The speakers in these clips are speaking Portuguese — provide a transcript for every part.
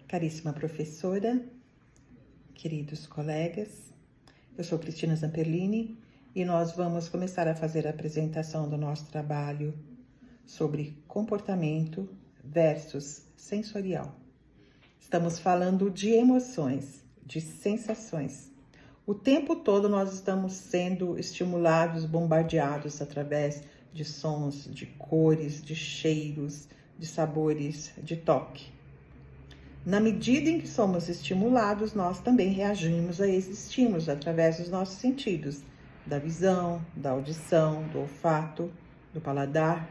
Caríssima professora, queridos colegas, eu sou Cristina Zamperlini e nós vamos começar a fazer a apresentação do nosso trabalho sobre comportamento versus sensorial. Estamos falando de emoções, de sensações. O tempo todo nós estamos sendo estimulados, bombardeados através de sons, de cores, de cheiros, de sabores, de toque. Na medida em que somos estimulados, nós também reagimos a esses estímulos através dos nossos sentidos, da visão, da audição, do olfato, do paladar.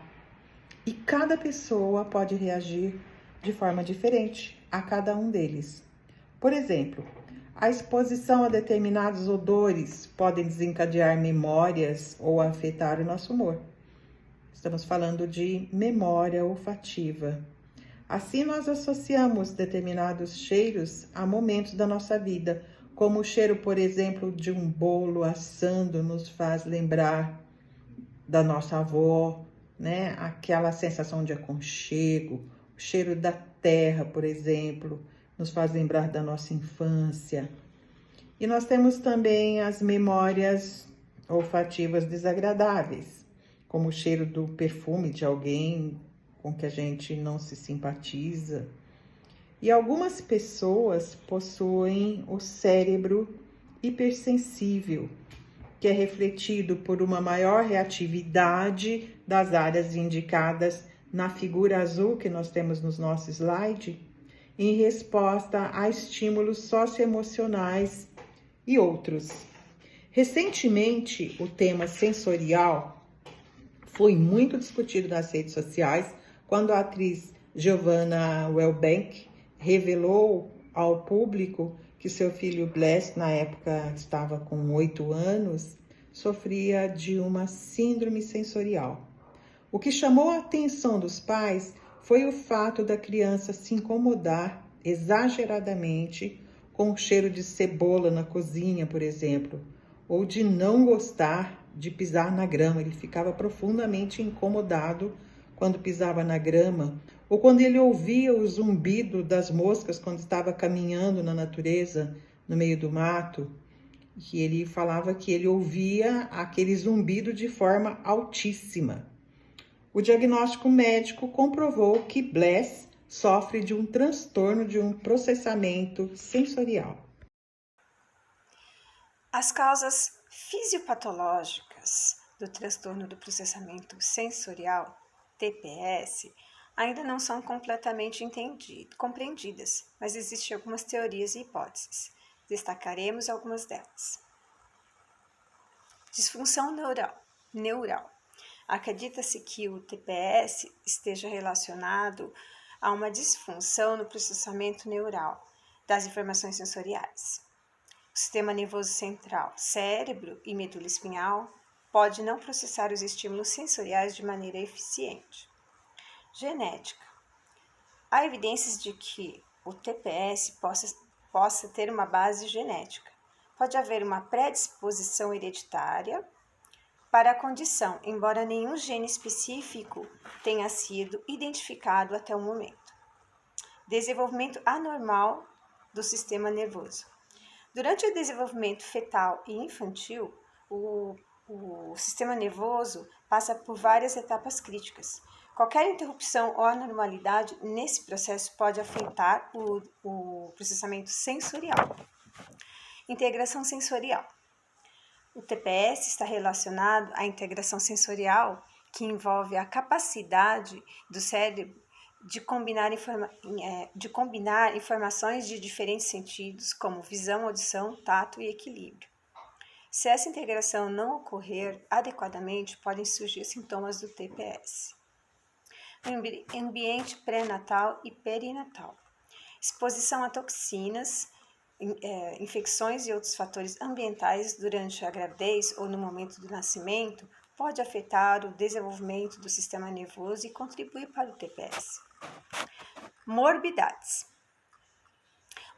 E cada pessoa pode reagir de forma diferente a cada um deles. Por exemplo, a exposição a determinados odores podem desencadear memórias ou afetar o nosso humor. Estamos falando de memória olfativa. Assim, nós associamos determinados cheiros a momentos da nossa vida, como o cheiro, por exemplo, de um bolo assando nos faz lembrar da nossa avó, né? Aquela sensação de aconchego, o cheiro da terra, por exemplo, nos faz lembrar da nossa infância. E nós temos também as memórias olfativas desagradáveis, como o cheiro do perfume de alguém com que a gente não se simpatiza. E algumas pessoas possuem o cérebro hipersensível, que é refletido por uma maior reatividade das áreas indicadas na figura azul que nós temos no nosso slide, em resposta a estímulos socioemocionais e outros. Recentemente, o tema sensorial foi muito discutido nas redes sociais, quando a atriz Giovanna Wellbank revelou ao público que seu filho Bless, na época estava com 8 anos, sofria de uma síndrome sensorial. O que chamou a atenção dos pais foi o fato da criança se incomodar exageradamente com o cheiro de cebola na cozinha, por exemplo, ou de não gostar de pisar na grama. Ele ficava profundamente incomodado quando pisava na grama, ou quando ele ouvia o zumbido das moscas quando estava caminhando na natureza, no meio do mato, que ele falava que ele ouvia aquele zumbido de forma altíssima. O diagnóstico médico comprovou que Bless sofre de um transtorno de um processamento sensorial. As causas fisiopatológicas do transtorno do processamento sensorial, TPS, ainda não são completamente compreendidas, mas existem algumas teorias e hipóteses. Destacaremos algumas delas. Disfunção neural. Acredita-se que o TPS esteja relacionado a uma disfunção no processamento neural das informações sensoriais. O sistema nervoso central, cérebro e medula espinhal pode não processar os estímulos sensoriais de maneira eficiente. Genética. Há evidências de que o TPS possa ter uma base genética. Pode haver uma predisposição hereditária para a condição, embora nenhum gene específico tenha sido identificado até o momento. Desenvolvimento anormal do sistema nervoso. Durante o desenvolvimento fetal e infantil, o sistema nervoso passa por várias etapas críticas. Qualquer interrupção ou anormalidade nesse processo pode afetar o processamento sensorial. Integração sensorial. O TPS está relacionado à integração sensorial, que envolve a capacidade do cérebro de combinar informações de diferentes sentidos, como visão, audição, tato e equilíbrio. Se essa integração não ocorrer adequadamente, podem surgir sintomas do TPS. Ambiente pré-natal e perinatal. Exposição a toxinas, infecções e outros fatores ambientais durante a gravidez ou no momento do nascimento pode afetar o desenvolvimento do sistema nervoso e contribuir para o TPS. Morbidades.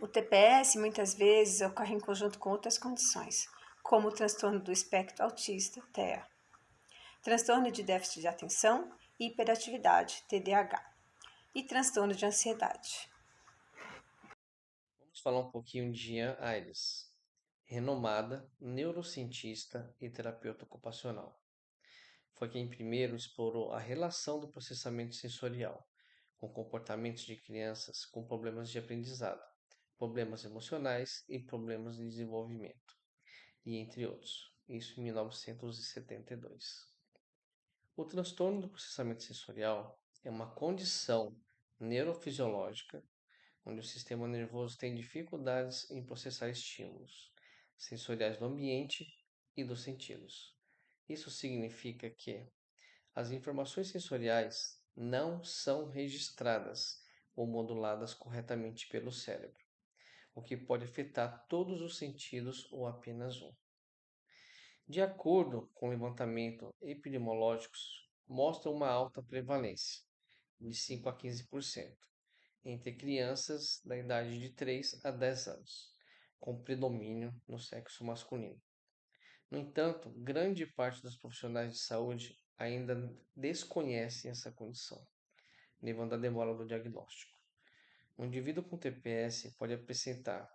O TPS muitas vezes ocorre em conjunto com outras condições, como o transtorno do espectro autista, TEA, transtorno de déficit de atenção e hiperatividade, TDAH, e transtorno de ansiedade. vamos falar um pouquinho de Jean Aires, renomada neurocientista e terapeuta ocupacional. Foi quem primeiro explorou a relação do processamento sensorial com comportamentos de crianças com problemas de aprendizado, problemas emocionais e problemas de desenvolvimento, e entre outros. Isso em 1972. O transtorno do processamento sensorial é uma condição neurofisiológica onde o sistema nervoso tem dificuldades em processar estímulos sensoriais do ambiente e dos sentidos. Isso significa que as informações sensoriais não são registradas ou moduladas corretamente pelo cérebro, o que pode afetar todos os sentidos ou apenas um. De acordo com o levantamento epidemiológicos, mostra uma alta prevalência, de 5 a 15%, entre crianças da idade de 3 a 10 anos, com predomínio no sexo masculino. No entanto, grande parte dos profissionais de saúde ainda desconhecem essa condição, levando à demora do diagnóstico. Um indivíduo com TPS pode apresentar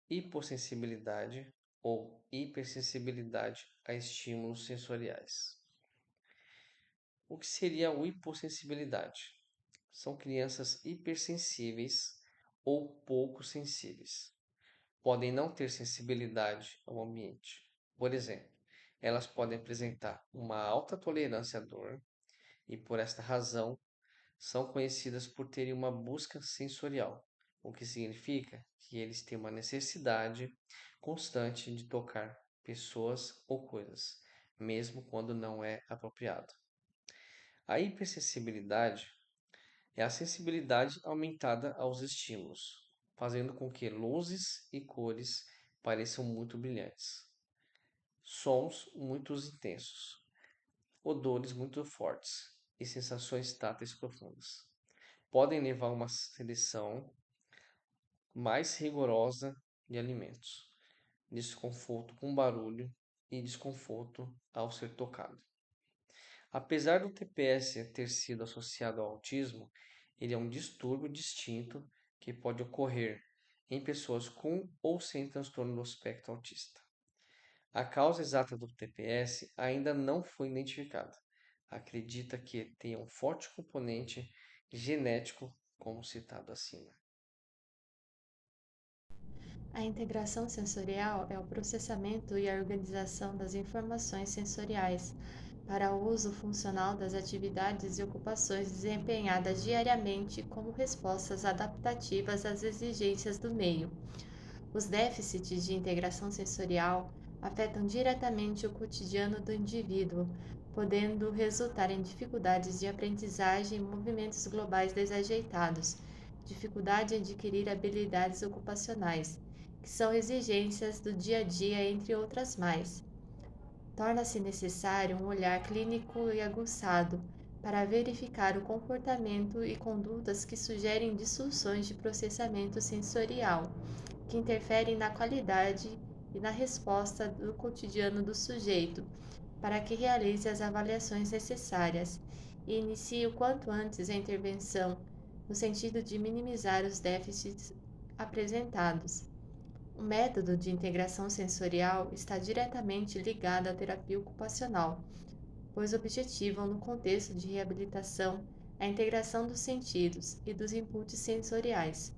hipossensibilidade ou hipersensibilidade a estímulos sensoriais. O que seria a hipossensibilidade? São crianças hipersensíveis ou pouco sensíveis. Podem não ter sensibilidade ao ambiente. Por exemplo, elas podem apresentar uma alta tolerância à dor e, por esta razão, são conhecidas por terem uma busca sensorial, o que significa que eles têm uma necessidade constante de tocar pessoas ou coisas, mesmo quando não é apropriado. A hipersensibilidade é a sensibilidade aumentada aos estímulos, fazendo com que luzes e cores pareçam muito brilhantes, sons muito intensos, odores muito fortes e sensações táteis profundas. Podem levar a uma seleção mais rigorosa de alimentos, desconforto com barulho e desconforto ao ser tocado. Apesar do TPS ter sido associado ao autismo, ele é um distúrbio distinto que pode ocorrer em pessoas com ou sem transtorno do espectro autista. A causa exata do TPS ainda não foi identificada. Acredita que tem um forte componente genético, como citado acima. A integração sensorial é o processamento e a organização das informações sensoriais para o uso funcional das atividades e ocupações desempenhadas diariamente como respostas adaptativas às exigências do meio. Os déficits de integração sensorial afetam diretamente o cotidiano do indivíduo, podendo resultar em dificuldades de aprendizagem e movimentos globais desajeitados, dificuldade em adquirir habilidades ocupacionais, que são exigências do dia a dia, entre outras mais. Torna-se necessário um olhar clínico e aguçado para verificar o comportamento e condutas que sugerem disfunções de processamento sensorial, que interferem na qualidade e na resposta do cotidiano do sujeito, para que realize as avaliações necessárias e inicie o quanto antes a intervenção, no sentido de minimizar os déficits apresentados. O método de integração sensorial está diretamente ligado à terapia ocupacional, pois objetivam, no contexto de reabilitação, a integração dos sentidos e dos inputs sensoriais,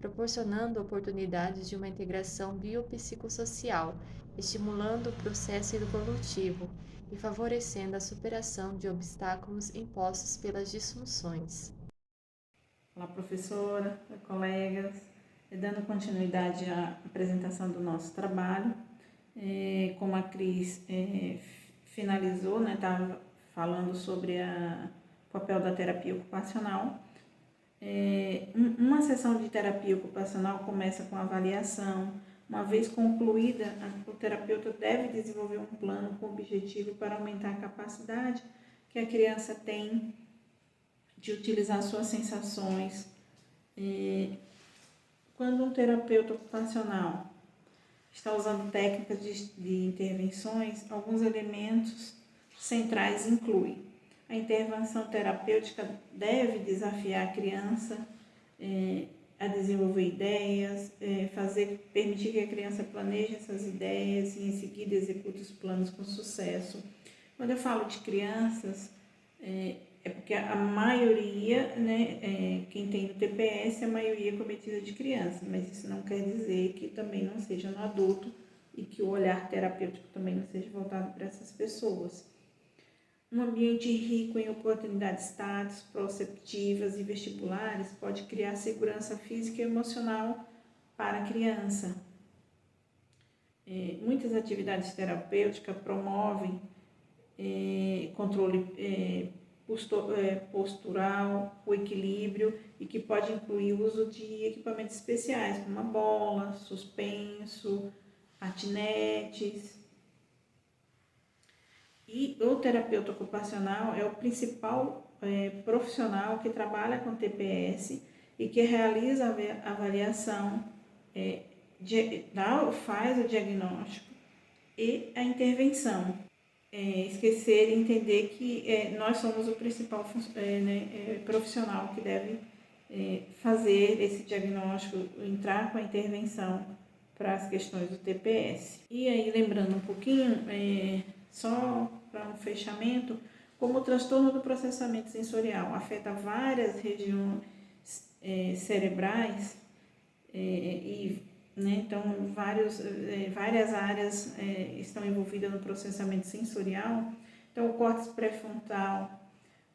proporcionando oportunidades de uma integração biopsicossocial, estimulando o processo evolutivo e favorecendo a superação de obstáculos impostos pelas disfunções. Olá, professora, colegas. Dando continuidade à apresentação do nosso trabalho, como a Cris finalizou, estava falando sobre o papel da terapia ocupacional. Uma sessão de terapia ocupacional começa com avaliação. Uma vez concluída, o terapeuta deve desenvolver um plano com objetivo para aumentar a capacidade que a criança tem de utilizar suas sensações. Quando um terapeuta ocupacional está usando técnicas de intervenções, alguns elementos centrais incluem: a intervenção terapêutica deve desafiar a criança a desenvolver ideias, permitir que a criança planeje essas ideias e em seguida execute os planos com sucesso. Quando eu falo de crianças, é porque a maioria, né, quem tem no TPS, a maioria é cometida de criança, mas isso não quer dizer que também não seja no adulto e que o olhar terapêutico também não seja voltado para essas pessoas. Um ambiente rico em oportunidades táteis, proceptivas e vestibulares pode criar segurança física e emocional para a criança. Muitas atividades terapêuticas promovem controle postural, o equilíbrio e que pode incluir o uso de equipamentos especiais, como a bola, suspenso, patinetes. E o terapeuta ocupacional é o principal profissional que trabalha com TPS e que realiza a avaliação, faz o diagnóstico e a intervenção. Esquecer e entender que nós somos o principal profissional que deve fazer esse diagnóstico, entrar com a intervenção para as questões do TPS. E aí, lembrando um pouquinho, só para um fechamento, como o transtorno do processamento sensorial afeta várias regiões cerebrais então várias áreas estão envolvidas no processamento sensorial. Então o córtex pré-frontal,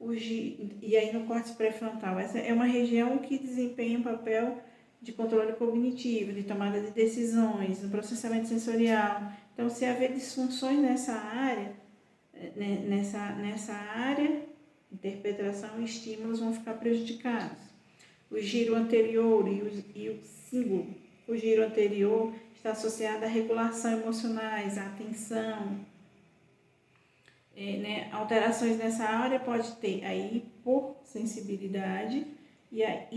e aí no córtex pré-frontal, essa é uma região que desempenha um papel de controle cognitivo, de tomada de decisões, no processamento sensorial. Então, se haver disfunções nessa área, interpretação e estímulos vão ficar prejudicados. O giro anterior e o cíngulo. O giro anterior está associado à regulação emocionais, à atenção. Alterações nessa área pode ter a hipossensibilidade e a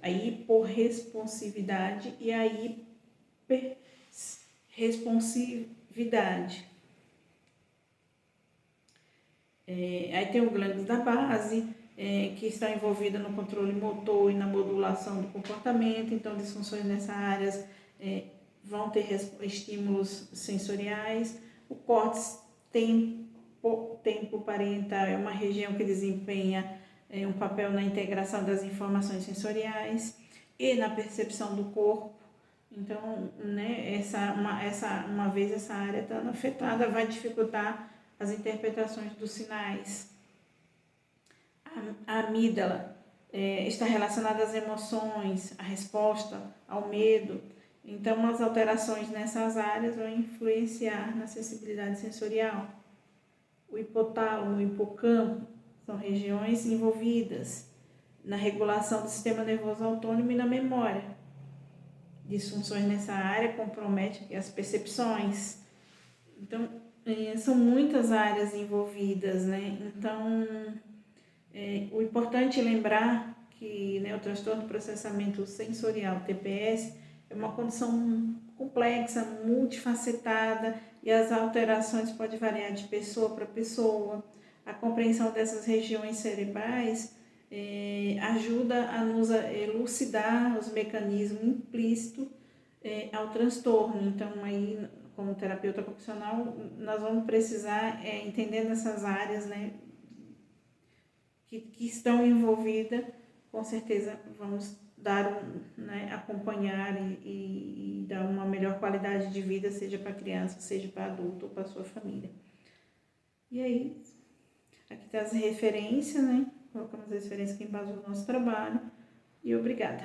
hiporresponsividade e a hiperresponsividade. Aí tem o glândulo da base, que está envolvida no controle motor e na modulação do comportamento. Então, disfunções nessa área vão ter estímulos sensoriais. O córtex tempoparental é uma região que desempenha um papel na integração das informações sensoriais e na percepção do corpo. Então, uma vez essa área estando afetada, vai dificultar as interpretações dos sinais. A amígdala está relacionada às emoções, à resposta, ao medo. Então, as alterações nessas áreas vão influenciar na sensibilidade sensorial. O hipotálamo, o hipocampo, são regiões envolvidas na regulação do sistema nervoso autônomo e na memória. Disfunções nessa área comprometem as percepções. Então, são muitas áreas envolvidas, né? Então, o importante é lembrar que o transtorno do processamento sensorial, TPS, é uma condição complexa, multifacetada, e as alterações podem variar de pessoa para pessoa. A compreensão dessas regiões cerebrais ajuda a nos elucidar os mecanismos implícitos ao transtorno. Então, aí, como terapeuta ocupacional, nós vamos precisar entender essas áreas, né, que estão envolvidas. Com certeza vamos acompanhar e dar uma melhor qualidade de vida, seja para criança, seja para adulto ou para sua família. E aí, aqui está as referências, né? Colocamos as referências que embasam o nosso trabalho. E obrigada.